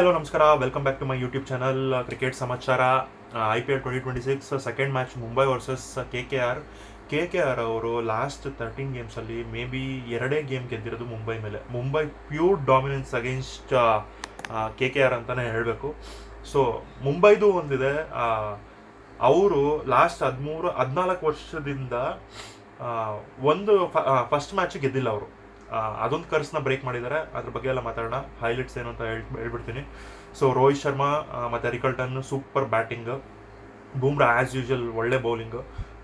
Hello ನಮಸ್ಕಾರ, welcome back to my YouTube channel cricket ಸಮಾಚಾರ. IPL 2026 second match Mumbai versus K K R ಅವರು last 13 ಗೇಮ್ಸಲ್ಲಿ maybe ಎರಡೇ game ಗೆದ್ದಿರೋದು ಮುಂಬೈ ಮೇಲೆ. Mumbai pure dominance against K R ಅಂತಲೇ ಹೇಳಬೇಕು. ಸೊ ಮುಂಬೈದು ಒಂದಿದೆ, ಅವರು ಲಾಸ್ಟ್ 14 ವರ್ಷದಿಂದ ಒಂದು ಫಸ್ಟ್ ಮ್ಯಾಚ್ ಗೆದ್ದಿಲ್ಲ ಅವರು. ಅದೊಂದು ಕರ್ಸ್ನ ಬ್ರೇಕ್ ಮಾಡಿದ್ದಾರೆ. ಅದ್ರ ಬಗ್ಗೆ ಎಲ್ಲ ಮಾತಾಡೋಣ. ಹೈಲೈಟ್ಸ್ ಏನು ಅಂತ ಹೇಳ್ಬಿಡ್ತೀನಿ. ಸೊ ರೋಹಿತ್ ಶರ್ಮಾ ಮತ್ತು Rickelton super batting, Bumrah as usual ಒಳ್ಳೆ ಬೌಲಿಂಗ್.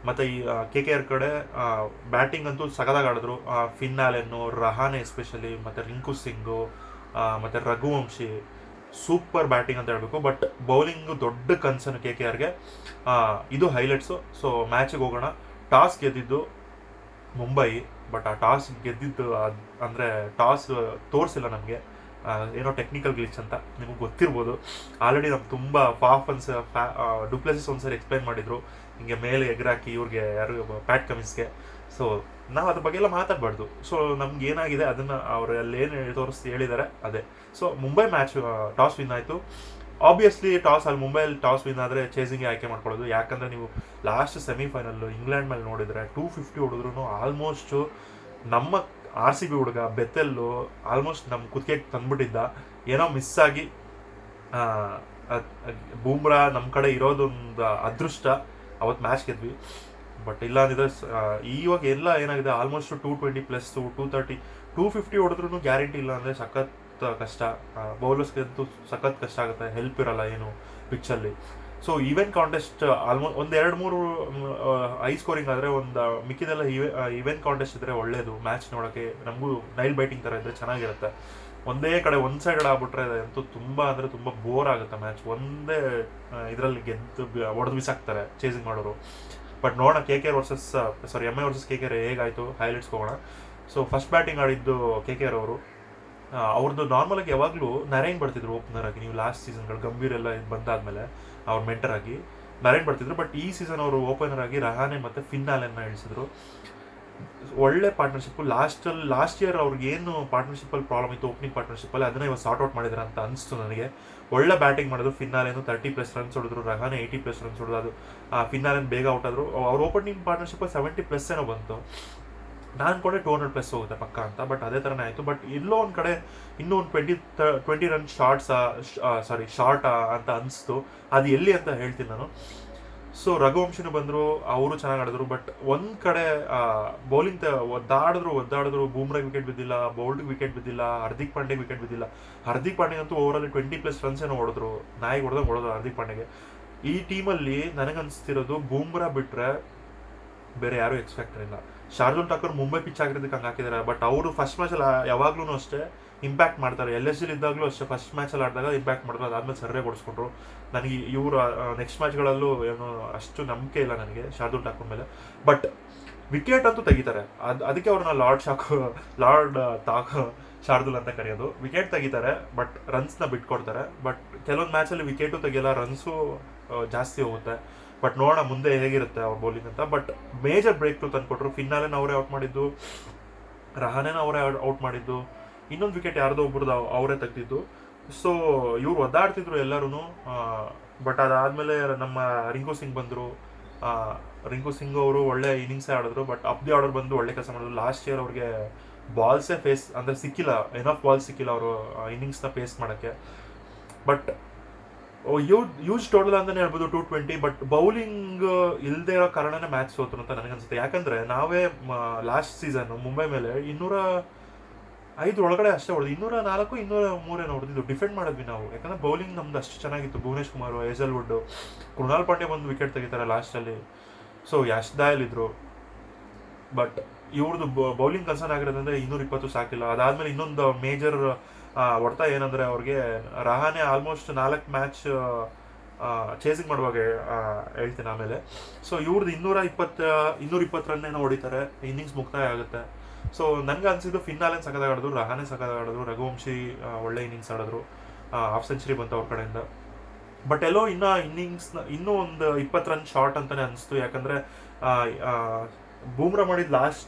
ಮತ್ತು ಈ ಕೆ ಆರ್ ಕಡೆ ಬ್ಯಾಟಿಂಗ್ ಅಂತೂ ಸಗದಾಗಿ ಆಡಿದ್ರು. ಫಿನ್ ಆಲೆನ್ನು, ರಹಾನೆ ಎಸ್ಪೆಷಲಿ, ಮತ್ತು ರಿಂಕು ಸಿಂಗು, ಮತ್ತು ರಘುವಂಶಿ ಸೂಪರ್ ಬ್ಯಾಟಿಂಗ್ ಅಂತ ಹೇಳ್ಬೇಕು. ಬಟ್ ಬೌಲಿಂಗು ದೊಡ್ಡ ಕನ್ಸರ್ನ್ ಕೆ ಆರ್ಗೆ. ಇದು ಹೈಲೈಟ್ಸು. ಸೊ ಮ್ಯಾಚಿಗೆ ಹೋಗೋಣ. ಟಾಸ್ ಗೆದ್ದಿದ್ದು ಮುಂಬೈ, ಬಟ್ ಆ ಟಾಸ್ ಗೆದ್ದಿದ್ದು ಅಂದರೆ ಟಾಸ್ ತೋರಿಸಿಲ್ಲ ನಮಗೆ. ಏನೋ ಟೆಕ್ನಿಕಲ್ ಗ್ಲಿಚ್ ಅಂತ ನಿಮಗೆ ಗೊತ್ತಿರ್ಬೋದು. ಆಲ್ರೆಡಿ ನಮ್ಗೆ ತುಂಬ ಡುಪ್ಲೆಸಿಸ್ ಒಂದ್ಸರಿ ಎಕ್ಸ್ಪ್ಲೈನ್ ಮಾಡಿದರು, ಹಿಂಗೆ ಮೇಲೆ ಎಗರಾಕಿ ಇವ್ರಿಗೆ ಯಾರು ಪ್ಯಾಟ್ ಕಮಿನ್ಸ್ಗೆ. ಸೊ ನಾವು ಅದ್ರ ಬಗ್ಗೆ ಎಲ್ಲ ಮಾತಾಡಬಾರ್ದು. ಸೊ ನಮ್ಗೆ ಏನಾಗಿದೆ ಅದನ್ನು ಅವರು ಅಲ್ಲಿ ಏನು ಹೇಳಿದ್ದಾರೆ ಅದೇ. So Mumbai match toss win ಆಯಿತು. ಆಬ್ವಿಯಸ್ಲಿ ಮುಂಬೈಯಲ್ಲಿ ಟಾಸ್ ವಿನ್ ಆದರೆ ಚೇಸಿಂಗ್ಗೆ ಆಯ್ಕೆ ಮಾಡ್ಕೊಳ್ಳೋದು. ಯಾಕಂದರೆ ನೀವು ಲಾಸ್ಟ್ ಸೆಮಿಫೈನಲ್ಲು ಇಂಗ್ಲೆಂಡ್ ಮೇಲೆ ನೋಡಿದರೆ 250 ಹೊಡೆದ್ರು ಆಲ್ಮೋಸ್ಟ್ ನಮ್ಮ RCB ಹುಡುಗ ಬೆತೆಲ್ಲು ಆಲ್ಮೋಸ್ಟ್ ನಮ್ಮ ಕುತ್ತಿಗೆಗೆ ತಂದ್ಬಿಟ್ಟಿದ್ದ. ಏನೋ ಮಿಸ್ ಆಗಿ ಬೂಮ್ರಾ ನಮ್ಮ ಕಡೆ ಇರೋದೊಂದು ಅದೃಷ್ಟ, ಅವತ್ತು ಮ್ಯಾಚ್ ಗೆದ್ವಿ. ಬಟ್ ಇಲ್ಲ ಅಂದಿದ್ರೆ ಇವಾಗ ಎಲ್ಲ ಏನಾಗಿದೆ, ಆಲ್ಮೋಸ್ಟ್ 220+, 230, 250 ಹೊಡೆದ್ರೂ ಗ್ಯಾರಂಟಿ ಇಲ್ಲ ಅಂದರೆ ಸಖತ್ ಕಷ್ಟ. ಬೌಲರ್ಸ್ಗೆ ಅಂತೂ ಸಖತ್ ಕಷ್ಟ ಆಗುತ್ತೆ, ಹೆಲ್ಪ್ ಇರಲ್ಲ ಏನು ಪಿಚ್ಚಲ್ಲಿ. ಸೊ ಈವೆಂಟ್ ಕಾಂಟೆಸ್ಟ್ ಆಲ್ಮೋಸ್ಟ್ ಒಂದು 2-3 ಹೈ ಸ್ಕೋರಿಂಗ್ ಆದರೆ ಒಂದು ಮಿಕ್ಕಿದೆಲ್ಲ ಈವೆಂಟ್ ಕಾಂಟೆಸ್ಟ್ ಇದ್ದರೆ ಒಳ್ಳೇದು ಮ್ಯಾಚ್ ನೋಡೋಕ್ಕೆ. ನಮಗೂ ನೈಲ್ ಬೈಟಿಂಗ್ ಥರ ಇದ್ದರೆ ಚೆನ್ನಾಗಿರುತ್ತೆ. ಒಂದೇ ಕಡೆ ಒಂದು ಸೈಡ್ ಆಗ್ಬಿಟ್ರೆ ಅಂತೂ ತುಂಬ ಅಂದರೆ ತುಂಬ ಬೋರ್ ಆಗುತ್ತೆ ಮ್ಯಾಚ್. ಒಂದೇ ಇದರಲ್ಲಿ ಗೆದ್ದು ಹೊಡೆದು ಬಿಸಾಕ್ತಾರೆ ಚೇಸಿಂಗ್ ಮಾಡೋರು. ಬಟ್ ನೋಡೋಣ MI ವರ್ಸಸ್ ಕೆ ಹೇಗಾಯಿತು, ಹೈಲೈಟ್ಸ್ಗೆ ಹೋಗೋಣ. ಸೊ ಫಸ್ಟ್ ಬ್ಯಾಟಿಂಗ್ ಆಡಿದ್ದು ಕೆ ಅವರು. ಅವ್ರದ್ದು ನಾರ್ಮಲಾಗಿ ಯಾವಾಗಲೂ ನರೇನ್ ಬರ್ತಿದ್ರು ಓಪನರ್ ಆಗಿ. ನೀವು ಲಾಸ್ಟ್ ಸೀಸನ್ಗಳು ಗಂಭೀರ್ ಎಲ್ಲ ಬಂದಾದ್ಮೇಲೆ ಅವ್ರ ಮೆಂಟರ್ ಆಗಿ ನರೇನ್ ಬರ್ತಿದ್ರು. ಬಟ್ ಈ ಸೀಸನ್ ಅವರು ಓಪನರ್ ಆಗಿ ರಹಾನೆ ಮತ್ತು ಫಿನ್ ಆಲೆನ್ನ ಇಳಿಸಿದ್ರು. ಒಳ್ಳೆ ಪಾರ್ಟ್ನರ್ಶಿಪ್ಪು. ಲಾಸ್ಟ್ ಇಯರ್ ಅವ್ರಿಗೆ ಏನು ಪಾರ್ಟ್ನರ್ಶಿಪ್ಪಲ್ಲಿ ಪ್ರಾಬ್ಲಮ್ ಇತ್ತು, ಓಪನಿಂಗ್ ಪಾರ್ಟ್ನರ್ಶಿಪ್ಪಲ್ಲಿ, ಅದನ್ನ ಇವಾಗ ಸಾರ್ಟ್ ಔಟ್ ಮಾಡಿದ್ದಾರೆ ಅಂತ ಅನಿಸ್ತು ನನಗೆ. ಒಳ್ಳೆ ಬ್ಯಾಟಿಂಗ್ ಮಾಡಿದ್ರು. ಫಿನ್ ಆಲೆನು 30+ ರನ್ಸ್ ಹೊಡೆದ್ರು, ರಹಾನೆ 80+ ರನ್ಸ್ ಹೊಡೆದು. ಅದು ಫಿನ್ ಆಲೆನ್ ಬೇಗ ಔಟ್ ಆದರು. ಅವ್ರ ಓಪನಿಂಗ್ ಪಾರ್ಟ್ನರ್ಶಿಪ್ಪಲ್ಲಿ 70+ ಏನೋ ಬಂತು. ನಾನು ಕೂಡ 200+ ಹೋಗುತ್ತೆ ಪಕ್ಕ ಅಂತ. ಬಟ್ ಅದೇ ಥರನೇ ಆಯಿತು. ಬಟ್ ಎಲ್ಲೋ ಒಂದು ಕಡೆ ಇನ್ನೂ ಒಂದು 20 ರನ್ ಶಾರ್ಟ್ ಅಂತ ಅನಿಸ್ತು. ಅದು ಎಲ್ಲಿ ಅಂತ ಹೇಳ್ತೀನಿ ನಾನು. ಸೊ ರಘುವಂಶಿನೂ ಬಂದರು, ಅವರು ಚೆನ್ನಾಗಿ ಆಡಿದ್ರು. ಬಟ್ ಒಂದು ಕಡೆ ಬೌಲಿಂಗ್ ಒದ್ದಾಡಿದ್ರು. ಬೂಮ್ರಾಗೆ ವಿಕೆಟ್ ಬಿದ್ದಿಲ್ಲ, ಬೌಲ್ಡ್ಗೆ ವಿಕೆಟ್ ಬಿದ್ದಿಲ್ಲ, ಹಾರ್ದಿಕ್ ಪಾಂಡೆಗೆ ವಿಕೆಟ್ ಬಿದ್ದಿಲ್ಲ. ಹಾರ್ದಿಕ್ ಪಾಂಡೆಗೆ ಅಂತೂ ಓವರಲ್ಲಿ 20+ ರನ್ಸ್ ಏನೋ ಹೊಡೆದ್ರು. ನಾಯಿಗೆ ಹೊಡೆದ್ರು ಹಾರ್ದಿಕ್ ಪಾಂಡೆಗೆ. ಈ ಟೀಮಲ್ಲಿ ನನಗನ್ನಿಸ್ತಿರೋದು ಬೂಮ್ರಾ ಬಿಟ್ಟರೆ ಬೇರೆ ಯಾರೂ ಎಕ್ಸ್ಪೆಕ್ಟರ್ ಇಲ್ಲ. ಶಾರ್ದುಲ್ ಠಾಕೂರ್ ಮುಂಬೈ ಪಿಚ್ ಆಗಿರೋದಕ್ಕೆ ಹಂಗೆ ಹಾಕಿದ್ದಾರೆ. ಬಟ್ ಅವರು ಫಸ್ಟ್ ಮ್ಯಾಚಲ್ಲಿ ಯಾವಾಗ್ಲೂ ಅಷ್ಟೇ ಇಂಪ್ಯಾಕ್ಟ್ ಮಾಡ್ತಾರೆ. LSG ಇದ್ದಾಗಲೂ ಅಷ್ಟೇ ಫಸ್ಟ್ ಮ್ಯಾಚಲ್ಲಿ ಆಡಿದಾಗ ಇಂಪ್ಯಾಕ್ಟ್ ಮಾಡಿದ್ರು. ಅದಾದ್ಮೇಲೆ ಸರಿಯಾಗಿ ಹೊಡಿಸ್ಕೊಂಡ್ರು. ನನಗೆ ಇವರು ನೆಕ್ಸ್ಟ್ ಮ್ಯಾಚ್ಗಳಲ್ಲೂ ಏನೋ ಅಷ್ಟು ನಂಬಿಕೆ ಇಲ್ಲ ನನಗೆ ಶಾರ್ದುಲ್ ಠಾಕೂರ್ ಮೇಲೆ. ಬಟ್ ವಿಕೆಟ್ ಅಂತೂ ತೆಗಿತಾರೆ. ಅದಕ್ಕೆ ಅವ್ರನ್ನ ಲಾರ್ಡ್ ಶಾರ್ದುಲ್ ಅಂತ ಕರೆಯೋದು. ವಿಕೆಟ್ ತೆಗಿತಾರೆ, ಬಟ್ ರನ್ಸ್ನ ಬಿಟ್ಕೊಡ್ತಾರೆ. ಬಟ್ ಕೆಲವೊಂದು ಮ್ಯಾಚಲ್ಲಿ ವಿಕೆಟು ತೆಗಿಯಲ್ಲ, ರನ್ಸು ಜಾಸ್ತಿ ಹೋಗುತ್ತೆ. ಬಟ್ ನೋಡೋಣ ಮುಂದೆ ಹೇಗಿರುತ್ತೆ ಅವ್ರ ಬೌಲಿಂಗ್ ಅಂತ. ಬಟ್ ಮೇಜರ್ ಬ್ರೇಕ್ ಥ್ರೂ ತಂದುಕೊಟ್ರು. ಫಿನ್ ಆಲೆನ್ ಅವರೇ ಔಟ್ ಮಾಡಿದ್ದು, ರಹಾನೆನ ಅವರೇ ಔಟ್ ಮಾಡಿದ್ದು, ಇನ್ನೊಂದು ವಿಕೆಟ್ ಯಾರ್ದೋ ಒಬ್ರದ್ದು ಅವರೇ ತೆಗ್ದಿದ್ದು. ಸೊ ಇವ್ರು ಒದ್ದಾಡ್ತಿದ್ರು ಎಲ್ಲರೂ. ಬಟ್ ಅದಾದಮೇಲೆ ನಮ್ಮ ರಿಂಕು ಸಿಂಗ್ ಬಂದರು. ರಿಂಕು ಸಿಂಗ್ ಅವರು ಒಳ್ಳೆ ಇನ್ನಿಂಗ್ಸೇ ಆಡಿದ್ರು. ಬಟ್ ದಿ ಆರ್ಡರ್ ಬಂದು ಒಳ್ಳೆ ಕೆಲಸ ಮಾಡಿದ್ರು. ಲಾಸ್ಟ್ ಇಯರ್ ಅವ್ರಿಗೆ ಬಾಲ್ಸೇ ಸಿಕ್ಕಿಲ್ಲ, ಎನಫ್ ಬಾಲ್ ಸಿಕ್ಕಿಲ್ಲ ಅವರು ಇನ್ನಿಂಗ್ಸ್ನ ಫೇಸ್ ಮಾಡೋಕ್ಕೆ. ಬಟ್ ಯೂಜ್ ಟೋಟಲ್ ಅಂತಲೇ ಹೇಳ್ಬೋದು 220. ಬಟ್ ಬೌಲಿಂಗ್ ಇಲ್ಲದೆ ಇರೋ ಕಾರಣನೇ ಮ್ಯಾಚ್ ಸೋತರು ಅಂತ ನನಗನ್ಸುತ್ತೆ. ಯಾಕಂದರೆ ನಾವೇ ಲಾಸ್ಟ್ ಸೀಸನ್ ಮುಂಬೈ ಮೇಲೆ 205 ಒಳಗಡೆ ಅಷ್ಟೇ ಹೊಡೆದು, 204, 203 ಹೊಡೆದಿದ್ದು. ಡಿಫೆಂಡ್ ಮಾಡಿದ್ವಿ ನಾವು, ಯಾಕಂದರೆ ಬೌಲಿಂಗ್ ನಮ್ದು ಅಷ್ಟು ಚೆನ್ನಾಗಿತ್ತು. ಭುವನೇಶ್ ಕುಮಾರ್, ಹೇಜಲ್ವುಡ್, ಕೃಣಾಲ್ ಪಾಂಡ್ಯ ಬಂದು ವಿಕೆಟ್ ತೆಗಿತಾರೆ ಲಾಸ್ಟಲ್ಲಿ. ಸೊ ಯಶ್ ದಯಾಲ್ ಇದ್ರು. ಬಟ್ ಇವ್ರದ್ದು ಬೌಲಿಂಗ್ ಕನ್ಸರ್ನ್ ಆಗಿರೋದಂದರೆ 220 ಸಾಕಿಲ್ಲ. ಅದಾದಮೇಲೆ ಇನ್ನೊಂದು ಮೇಜರ್ ಹೊಡ್ತಾ ಏನಂದರೆ ಅವ್ರಿಗೆ ರಹಾನೆ ಆಲ್ಮೋಸ್ಟ್ 4 ಮ್ಯಾಚ್ ಚೇಸಿಂಗ್ ಮಾಡುವಾಗ ಹೇಳ್ತೀನಿ ಆಮೇಲೆ. ಸೊ ಇವ್ರದ್ದು 220 ರನ್ ಏನೋ ಹೊಡಿತಾರೆ, ಇನ್ನಿಂಗ್ಸ್ ಮುಕ್ತಾಯ ಆಗುತ್ತೆ. ಸೊ ನನಗೆ ಅನಿಸಿದ್ದು ಫಿನ್ ಆಲೆನ್ ಸಖತ್ತಾಗಿ ಆಡಿದ್ರು, ರಹಾನೆ ಸಖತ್ತಾಗಿ ಆಡಿದ್ರು, ರಘುವಂಶಿ ಒಳ್ಳೆ ಇನ್ನಿಂಗ್ಸ್ ಆಡಿದ್ರು. ಹಾಫ್ ಸೆಂಚುರಿ ಬಂತು ಅವ್ರ ಕಡೆಯಿಂದ. ಬಟ್ ಎಲ್ಲೋ ಇನ್ನೂ ಒಂದು 20 ರನ್ ಶಾರ್ಟ್ ಅಂತಲೇ ಅನಿಸ್ತು. ಯಾಕಂದರೆ ಬೂಮ್ರಾ ಮಾಡಿದ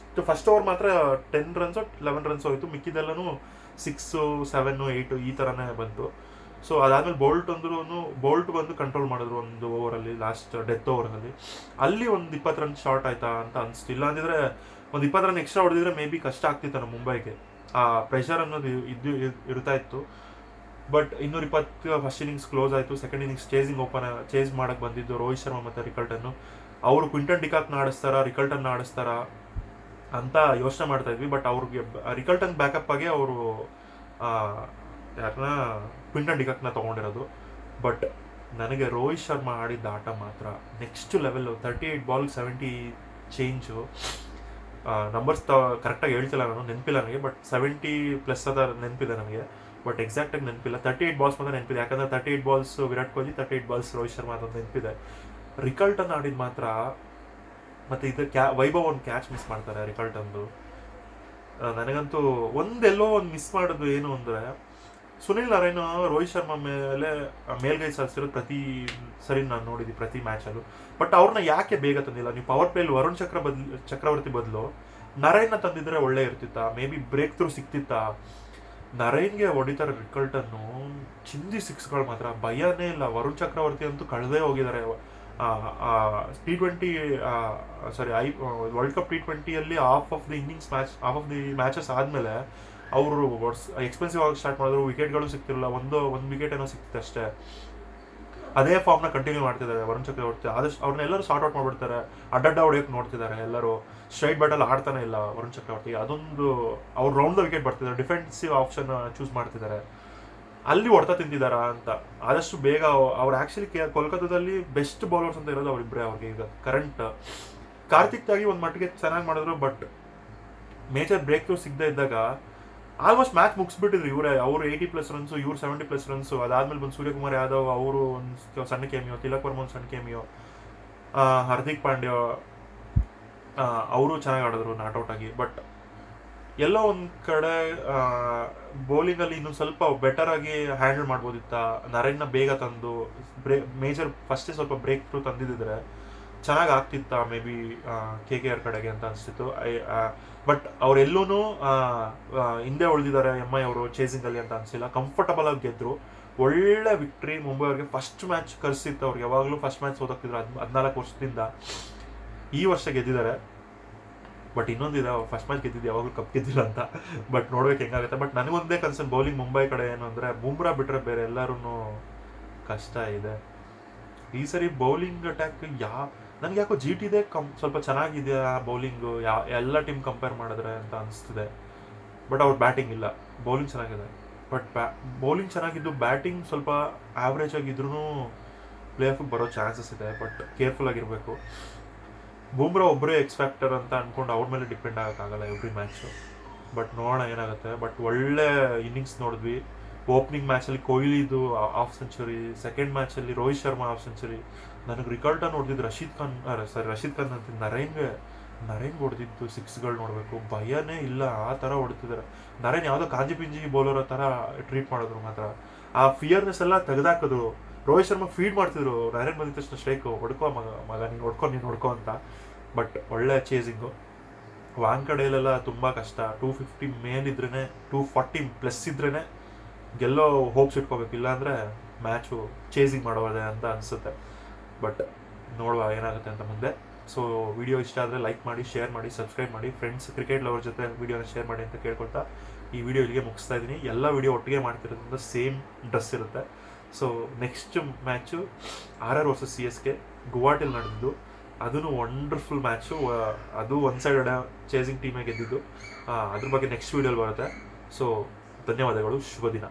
ಫಸ್ಟ್ ಓವರ್ ಮಾತ್ರ 10 ರನ್ಸು 11 ರನ್ಸ್ ಹೋಯಿತು. ಮಿಕ್ಕಿದೆಲ್ಲನೂ 6, 7, 8 ಈ ಥರನೇ ಬಂತು. ಸೊ ಅದಾದ್ಮೇಲೆ ಬೋಲ್ಟ್ ಬಂದು ಕಂಟ್ರೋಲ್ ಮಾಡಿದ್ರು ಒಂದು ಓವರಲ್ಲಿ, ಲಾಸ್ಟ್ ಡೆತ್ ಓವರ್ನಲ್ಲಿ. ಅಲ್ಲಿ ಒಂದು 20 ರನ್ ಶಾರ್ಟ್ ಆಯ್ತಾ ಅಂತ ಅನಿಸ್ತು. ಇಲ್ಲ ಅಂದಿದ್ರೆ ಒಂದು 20 ರನ್ ಎಕ್ಸ್ಟ್ರಾ ಹೊಡೆದಿದ್ರೆ ಮೇ ಬಿ ಕಷ್ಟ ಆಗ್ತಿತ್ತು ನಮ್ಮ ಮುಂಬೈಗೆ. ಆ ಪ್ರೆಷರ್ ಅನ್ನೋದು ಇರ್ತಾ ಇತ್ತು. ಬಟ್ 220 ಫಸ್ಟ್ ಇನ್ನಿಂಗ್ಸ್ ಕ್ಲೋಸ್ ಆಯಿತು. ಸೆಕೆಂಡ್ ಇನ್ನಿಂಗ್ಸ್ ಚೇಸ್ ಮಾಡಕ್ಕೆ ಬಂದಿದ್ದು ರೋಹಿತ್ ಶರ್ಮಾ ಮತ್ತು ರಿಕಲ್ಟನ್ನು. ಅವರು ಕ್ವಿಂಟನ್ ಡಿಕಾಕ್ನ ರಿಕಲ್ಟನ್ನ ಆಡಿಸ್ತಾರಾ ಅಂತ ಯೋಚನೆ ಮಾಡ್ತಾ ಇದ್ವಿ. ಬಟ್ ಅವ್ರಿಗೆ ರಿಕಲ್ಟನ್ ಬ್ಯಾಕಪ್ ಆಗಿ ಅವರು ಯಾರನ್ನ ಕ್ವಿಂಟನ್ ಡಿಕಾಕ್ನ ತೊಗೊಂಡಿರೋದು. ಬಟ್ ನನಗೆ ರೋಹಿತ್ ಶರ್ಮಾ ಆಡಿದ್ದ ಆಟ ಮಾತ್ರ next level. 38 ball 70 change. Numbers ಕರೆಕ್ಟಾಗಿ ಹೇಳ್ತಿಲ್ಲ, ನಾನು ನೆನಪಿಲ್ಲ ನನಗೆ. ಬಟ್ 70+ ಅದ ನೆನಪಿದೆ ನನಗೆ, ಬಟ್ ಎಕ್ಸಾಕ್ಟಾಗಿ ನೆನಪಿಲ್ಲ. 38 ಬಾಲ್ಸ್ ಮಾತ್ರ ನೆನಪಿದೆ, ಯಾಕಂದರೆ 38 ಬಾಲ್ಸ್ ವಿರಾಟ್ ಕೊಹ್ಲಿ, 38 ಬಾಲ್ಸ್ ರೋಹಿತ್ ಶರ್ಮಾ ಅದೊಂದು ನೆನಪಿದೆ. ರಿಕಲ್ಟನ್ ಆಡಿದ ಮಾತ್ರ, ಮತ್ತು ಇದು ವೈಭವ್ ಒಂದು ಕ್ಯಾಚ್ ಮಿಸ್ ಮಾಡ್ತಾರೆ ರಿಕಲ್ಟನ್ದು. ನನಗಂತೂ ಒಂದೆಲ್ಲೋ ಒಂದು ಮಿಸ್ ಮಾಡೋದು ಏನು ಅಂದರೆ, ಸುನಿಲ್ ನಾರಾಯಣ್ ರೋಹಿತ್ ಶರ್ಮಾ ಮೇಲ್ಗೈ ಸಾಧಿಸಿರೋದು ಪ್ರತಿ ಸರಿ ನಾನು ನೋಡಿದ್ವಿ ಪ್ರತಿ ಮ್ಯಾಚಲ್ಲೂ. ಬಟ್ ಅವ್ರನ್ನ ಯಾಕೆ ಬೇಗ ತಂದಿಲ್ಲ? ನೀವು ಪವರ್ ಪ್ಲೇಲಿ ವರುಣ್ ಚಕ್ರವರ್ತಿ ಬದಲು ನರೈನ್ನ ತಂದಿದ್ರೆ ಒಳ್ಳೆ ಇರ್ತಿತ್ತಾ? ಮೇ ಬಿ ಬ್ರೇಕ್ ಥ್ರೂ ಸಿಕ್ತಿತ್ತಾ? ನರೈನ್ಗೆ ಹೊಡಿತಾರೆ ರಿಕಲ್ಟನ್ನು, ಚಿಂದಿ ಸಿಕ್ಸ್ಗಳು ಮಾತ್ರ ಭಯನೇ ಇಲ್ಲ. ವರುಣ್ ಚಕ್ರವರ್ತಿ ಅಂತೂ ಕಳೆದೇ ಹೋಗಿದ್ದಾರೆ. T20 world cup T20 half of the matches ಆದಮೇಲೆ ಅವರು ಎಕ್ಸ್ಪೆನ್ಸಿವ್ ಆಗಿ ಸ್ಟಾರ್ಟ್ ಮಾಡಿದ್ರು. ವಿಕೆಟ್ಗಳು ಸಿಗ್ತಿರಲಿಲ್ಲ, ಒಂದು ವಿಕೆಟ್ ಏನೋ ಸಿಕ್ತಿತ್ತು ಅಷ್ಟೇ. ಅದೇ ಫಾರ್ಮ್ನ ಕಂಟಿನ್ಯೂ ಮಾಡ್ತಿದ್ದಾರೆ ವರುಣ್ ಚಕ್ರವರ್ತಿ. ಆದಷ್ಟು ಅವ್ರನ್ನೆಲ್ಲರೂ ಸಾರ್ಟ್ ಔಟ್ ಮಾಡಿಬಿಡ್ತಾರೆ, ಅಡ್ಡಡ್ಡ ಹೊಡೆಯೋಕೆ ನೋಡ್ತಿದ್ದಾರೆ ಎಲ್ಲರೂ. ಸ್ಟ್ರೈಟ್ ಬ್ಯಾಟಲ್ಲಿ ಆಡ್ತಾನೆ ಇಲ್ಲ ವರುಣ್ ಚಕ್ರವರ್ತಿ. ಅದೊಂದು ಅವ್ರು ರೌಂಡ್ ದ ವಿಕೆಟ್ ಬರ್ತಿದ್ದಾರೆ, ಡಿಫೆನ್ಸಿವ್ ಆಪ್ಷನ್ ಚೂಸ್ ಮಾಡ್ತಿದ್ದಾರೆ. ಅಲ್ಲಿ ಹೊಡ್ತಾ ತಿಂತಿದ್ದಾರ ಅಂತ. ಆದಷ್ಟು ಬೇಗ ಅವ್ರು ಆ್ಯಕ್ಚುಲಿ ಕೋಲ್ಕತ್ತಾದಲ್ಲಿ ಬೆಸ್ಟ್ ಬೌಲರ್ಸ್ ಅಂತ ಇರೋದು ಅವರಿಬ್ಬರೇ. ಅವ್ರಿಗೆ ಈಗ ಕರೆಂಟ್ ಕಾರ್ತಿಕ್ ತಾಗಿ ಒಂದು ಮಟ್ಟಿಗೆ ಚೆನ್ನಾಗಿ ಮಾಡಿದ್ರು. ಬಟ್ ಮೇಜರ್ ಬ್ರೇಕ್ ಥ್ರೂ ಸಿಗದೆ ಇದ್ದಾಗ ಆಲ್ಮೋಸ್ಟ್ ಮ್ಯಾಚ್ ಮುಗಿಸ್ಬಿಟ್ಟಿದ್ರು ಇವರೇ. ಅವರು 80+ ರನ್ಸು, ಇವ್ರು 70+ ರನ್ಸು. ಅದಾದ್ಮೇಲೆ ಬಂದು ಸೂರ್ಯಕುಮಾರ್ ಯಾದವ್ ಅವರು ಒಂದು ಸಣ್ಣ ಕೇಮಿಯೋ, ತಿಲಕ್ ವರ್ಮ ಒಂದು ಸಣ್ಣ ಕೇಮಿಯೋ, ಹಾರ್ದಿಕ್ ಪಾಂಡ್ಯ ಅವರು ಚೆನ್ನಾಗಿ ಆಡಿದ್ರು ನಾಟ್ಔಟ್ ಆಗಿ. ಬಟ್ ಎಲ್ಲೋ ಒಂದು ಕಡೆ ಬೌಲಿಂಗಲ್ಲಿ ಇನ್ನೂ ಸ್ವಲ್ಪ ಬೆಟರ್ ಆಗಿ ಹ್ಯಾಂಡಲ್ ಮಾಡ್ಬೋದಿತ್ತ. ನರೇನ್ನ ಬೇಗ ತಂದು ಮೇಜರ್ ಫಸ್ಟೇ ಸ್ವಲ್ಪ ಬ್ರೇಕ್ ಥ್ರೂ ತಂದಿದ್ದಿದ್ರೆ ಚೆನ್ನಾಗಿ ಆಗ್ತಿತ್ತ ಮೇ ಬಿ KKR ಕಡೆಗೆ ಅಂತ ಅನಿಸ್ತಿತ್ತು. ಬಟ್ ಅವರೆಲ್ಲೂ ಹಿಂದೆ ಉಳಿದಿದ್ದಾರೆ MI ಅವರು ಚೇಸಿಂಗಲ್ಲಿ ಅಂತ ಅನಿಸಿಲ್ಲ. ಕಂಫರ್ಟಬಲ್ ಆಗಿ ಗೆದ್ದರು. ಒಳ್ಳೆ ವಿಕ್ಟ್ರಿ ಮುಂಬೈ ಅವ್ರಿಗೆ. ಫಸ್ಟ್ ಮ್ಯಾಚ್ ಕರೆಸಿತ್ತು ಅವ್ರಿಗೆ. ಯಾವಾಗಲೂ ಫಸ್ಟ್ ಮ್ಯಾಚ್ ಸೋತಾಗ್ತಿದ್ರು 14 ವರ್ಷದಿಂದ. ಈ ವರ್ಷ ಗೆದ್ದಿದ್ದಾರೆ. ಬಟ್ ಇನ್ನೊಂದಿದೆ, ಫಸ್ಟ್ ಮ್ಯಾಚ್ ಗೆದ್ದಿದ್ದು ಯಾವಾಗಲೂ ಕಪ್ ಗೆದ್ದಿಲ್ಲ ಅಂತ. ಬಟ್ ನೋಡ್ಬೇಕು ಹೆಂಗಾಗುತ್ತೆ. ಬಟ್ ನನಗೊಂದೇ ಕನ್ಸರ್ನ್ ಬೌಲಿಂಗ್ ಮುಂಬೈ ಕಡೆ ಏನು ಅಂದರೆ, ಬುಮ್ರಾ ಬಿಟ್ಟರೆ ಬೇರೆ ಎಲ್ಲರೂ ಕಷ್ಟ ಇದೆ ಈ ಸರಿ. ಬೌಲಿಂಗ್ ಅಟ್ಯಾಕ್ ನನಗೆ ಯಾಕೋ GTದೇ ಸ್ವಲ್ಪ ಚೆನ್ನಾಗಿದೆಯಾ ಬೌಲಿಂಗು ಎಲ್ಲ ಟೀಮ್ ಕಂಪೇರ್ ಮಾಡಿದ್ರೆ ಅಂತ ಅನಿಸ್ತಿದೆ. ಬಟ್ ಅವ್ರ ಬ್ಯಾಟಿಂಗ್ ಇಲ್ಲ, ಬೌಲಿಂಗ್ ಚೆನ್ನಾಗಿದೆ. ಬಟ್ ಬೌಲಿಂಗ್ ಚೆನ್ನಾಗಿದ್ದು ಬ್ಯಾಟಿಂಗ್ ಸ್ವಲ್ಪ ಆವ್ರೇಜ್ ಆಗಿದ್ರೂ ಪ್ಲೇ ಆಫಿಗೆ ಬರೋ ಚಾನ್ಸಸ್ ಇದೆ. ಬಟ್ ಕೇರ್ಫುಲ್ ಆಗಿರಬೇಕು. ಬುಮ್ರಾ ಒಬ್ಬರೇ ಎಕ್ಸ್ಫ್ಯಾಕ್ಟರ್ ಅಂತ ಅಂದ್ಕೊಂಡು ಅವ್ರ ಮೇಲೆ ಡಿಪೆಂಡ್ ಆಗೋಕ್ಕಾಗಲ್ಲ ಎವ್ರಿ ಮ್ಯಾಚು. ಬಟ್ ನೋಡೋಣ ಏನಾಗುತ್ತೆ. ಬಟ್ ಒಳ್ಳೆ ಇನ್ನಿಂಗ್ಸ್ ನೋಡಿದ್ವಿ. ಓಪನಿಂಗ್ ಮ್ಯಾಚಲ್ಲಿ ಕೊಹ್ಲಿದು ಹಾಫ್ ಸೆಂಚುರಿ, ಸೆಕೆಂಡ್ ಮ್ಯಾಚಲ್ಲಿ ರೋಹಿತ್ ಶರ್ಮಾ ಹಾಫ್ ಸೆಂಚುರಿ. ನನಗೆ ರಿಕಲ್ಟನ್ ಹೊಡೆದಿದ್ದು ರಶೀದ್ ಖಾನ್ ಅಂತ ನರೇನ್ ಹೊಡೆದಿದ್ದು ಸಿಕ್ಸ್ಗಳು ನೋಡಬೇಕು, ಭಯನೇ ಇಲ್ಲ. ಆ ಥರ ಹೊಡ್ತಿದ್ದಾರೆ. ನರೇನ್ ಯಾವುದೋ ಕಾಂಜಿ ಪಿಂಜಿ ಬೌಲರ್ ಥರ ಟ್ರೀಟ್ ಮಾಡಿದ್ರು ಮಾತ್ರ. ಆ ಫಿಯರ್ನೆಸ್ ಎಲ್ಲ ತೆಗೆದಾಕಿದ್ರು. ರೋಹಿತ್ ಶರ್ಮಾ ಫೀಡ್ ಮಾಡ್ತಿದ್ರು, ನರೇನ್ ಬಂದಿದ್ದ ತಕ್ಷಣ ಸ್ಟ್ರೈಕು, ಹೊಡ್ಕೋ ಮಗ ನೀನು ಹೊಡ್ಕೊ ಅಂತ. ಬಟ್ ಒಳ್ಳೆ ಚೇಸಿಂಗು. ವಾಂಕಡೆಯಲ್ಲೆಲ್ಲ ತುಂಬ ಕಷ್ಟ. 250 ಮೇಲಿದ್ರೇ, 240+ ಇದ್ರೇ ಗೆಲ್ಲೋ ಹೋಪ್ಸ್ ಇಟ್ಕೋಬೇಕು. ಇಲ್ಲಾಂದರೆ ಮ್ಯಾಚು ಚೇಸಿಂಗ್ ಮಾಡೋದೆ ಅಂತ ಅನಿಸುತ್ತೆ. ಬಟ್ ನೋಡುವ ಏನಾಗುತ್ತೆ ಅಂತ ಮುಂದೆ. ಸೊ ವಿಡಿಯೋ ಇಷ್ಟ ಆದರೆ ಲೈಕ್ ಮಾಡಿ, ಶೇರ್ ಮಾಡಿ, ಸಬ್ಸ್ಕ್ರೈಬ್ ಮಾಡಿ. ಫ್ರೆಂಡ್ಸ್, ಕ್ರಿಕೆಟ್ ಲವರ್ ಜೊತೆ ವಿಡಿಯೋನ ಶೇರ್ ಮಾಡಿ ಅಂತ ಕೇಳ್ಕೊಳ್ತಾ ಈ ವಿಡಿಯೋ ಇಲ್ಲಿಗೆ ಮುಗಿಸ್ತಾ ಇದ್ದೀನಿ. ಎಲ್ಲ ವಿಡಿಯೋ ಒಟ್ಟಿಗೆ ಮಾಡ್ತಿರೋದ್ರಿಂದ ಸೇಮ್ ಡ್ರೆಸ್ ಇರುತ್ತೆ. So next match RR versus CSK ಗುವಾಹಟಿಲಿ ನಡೆದಿದ್ದು. ಅದೂ ವಂಡರ್ಫುಲ್ ಮ್ಯಾಚು. ಅದು ಒನ್ ಸೈಡೆಡ್ ಚೇಸಿಂಗ್ ಟೀಮೇ ಗೆದ್ದಿದ್ದು. ಅದ್ರ ಬಗ್ಗೆ ನೆಕ್ಸ್ಟ್ ವೀಡಿಯೋಲಿ ಬರುತ್ತೆ. ಸೊ ಧನ್ಯವಾದಗಳು. ಶುಭ ದಿನ.